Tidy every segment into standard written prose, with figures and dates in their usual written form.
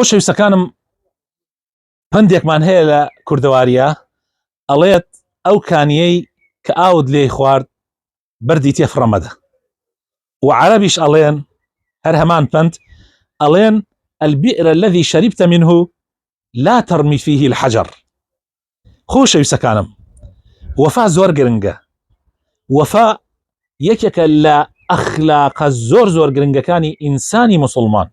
خۆشەویستەکانم پندێکمان هەیە لە کوردەواریە ئەڵێت ئەو کانیەی کە ئاوت لێی خوارد بەردی تێفڕەمەدە و عەرەبیش ئەڵێن هەر هەمان پند ئەڵێن البئر الذي شربت منه لا ترمي فيه الحجر. خۆشەویستەکانم وەفا زۆر گرنگە. وەفا یەکێکە لە ئەخلاقە زۆر گرنگەکانی ئینسانی موسڵمان،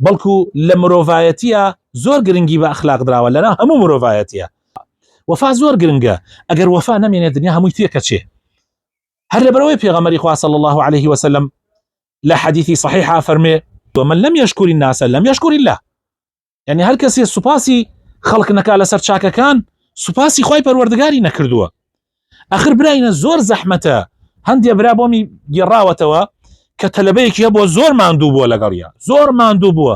بەڵکو لە مرۆڤایەتیە زۆر گرنگی بە ئەخلاق دراوە، لەنا هەموو مرۆڤایەتیە. وەفا زۆر گرنگە، ئەگەر وەفا نەمێنێ دنیا هەمووی تێکەچێ. هەر لەبەرەوەی پێغەمبەری خوا صلی الله عليه وسلم لە حەدیثی صحیحا فەرمێ ومن لم يشكر الناس لم يشكر الله. يعني هەر کەسێ سوپاسی خەڵک نەکا لەسەر چاکەکان سوپاسی خوای پەروەردگاری نەکردووە. ئەخر براینە زۆر زەحمەتە. هەندێ برا بۆمی گێڕاوەتەوە کە تەلەبەیەکی هەبووە زۆر ماندوو بووە لەگەڵیا، زۆر ماندوو بووە،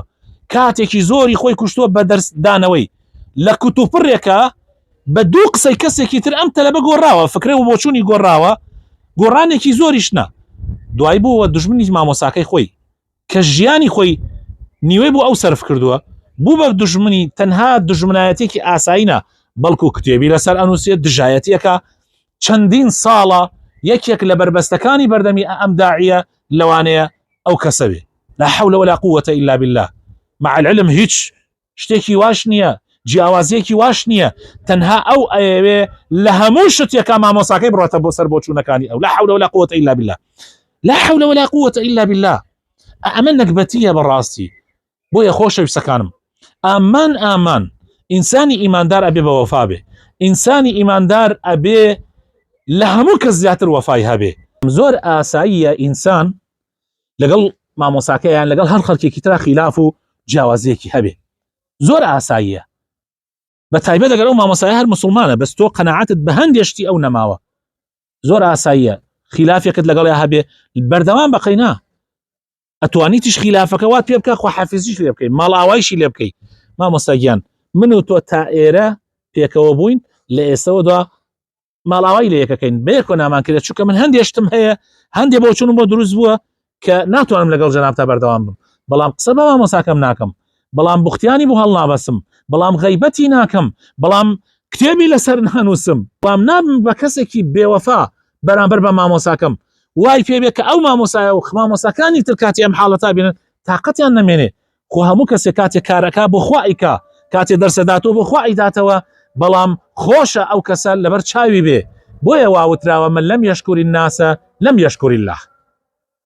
کاتێکی زۆری خۆی کوشتووە بە دەرس دانەوەی لە کتوپڕێکە بە دوو قسەی کەسێکی تر ئەم تەلەبە گۆڕاوە، فکرێ و بۆچوونی گۆڕاوە، گۆڕانێکی زۆریش نا. دوای بووە دژمنی مامۆساکەی خۆی کە ژیانی خۆی نیوەی بوو ئەو سەرف کردووە، بوو بە دژمنی تەنها دژمنایەتێکی ئاساییە، بەڵکو کتێبی لەسەر ئەنووسێت دژایەتیەکە چەندین ساڵە یەکێک لە بربەستەکانی بەردەمی ئەم داعیە لەوانەیە ئەو کەسەوێ. لا حول ولا قوة إلا بالله. مع العلم هیچ شتێکی واش نییە، جیاوازیەکی واش نییە، تەنها ئەو ئەوێ لە هەموو شتێکە مامۆساکەی بڕاتە بۆ سەر بۆچوونەکانی ئەو. لا حول ولا قوة إلا بالله. لا حول ولا قوة إلا بالله. ئەمە نەکبەتیە بەڕاستی. بۆیە خۆشەویستەکانم ئامان ئینسانی ئیماندار ئەبێ بە وەفا بێ، ئینسانی ئیماندار ئەبێ لە هەموو کەس زیاتر وەفای هەبێ. زۆر ئاساییە ئینسان لەگەڵ مامۆساکەیان لەگەڵ هەر خەڵکێکی ترا خیلاف و جیاوازیەکی هەبێ، زۆر ئاساییە. بە تایبەت ئەگەر ئەو مامۆسایە هەر موسڵمانە بەس تۆ قەناعەتت بە هەندێشتی ئەو نەماوە، زۆر ئاساییە خلافێکت لەگەڵ هەبێ، بەردەوام بەقەینا ئەتوانیتیش خلافەکە وات پێ بکە، خواحافیزیش لێ بکەی، ماڵاوایشی لێ بکەی. مامۆستاگیان من و تۆ تا ئێرە پێکەوە بووین، لە ئێستەوەدا ماڵاوای لە یەکەکەین، بەیەکۆ نامان کرێت، چونکە من هەندێشتم هەیە، هەندێ بۆ چوون بۆ دروست بووە کە ناتوانم لەگەڵ جەنابتا بەردەوام بم، بەڵام قسە بە مامۆساکەم ناکەم، بەڵام بوختیانی بۆ هەڵ نابەسم، بەڵام غەیبەتی ناکەم، بەڵام کتێبی لەسەر نانووسم، بەڵام نابم بە کەسێکی بێوەفا بەرامبەر بە مامۆساکەم، وای پێبێت کە ئەو مامۆسایە و مامۆساکانی تر کاتی ئەم حاڵەتا بێنن تاقەتیان نەمێنێ. خۆ هەموو کەسێک کاتێک کارەکە بۆ خوایکە، کاتێ دەرسەداتەوە بۆ خوای داتەوە، بەڵام خۆشە ئەو کەسە لەبەر چاوی بێ. بۆیە واوتراوە من لەم یەشکوری الناس لەم یەشکوری الله.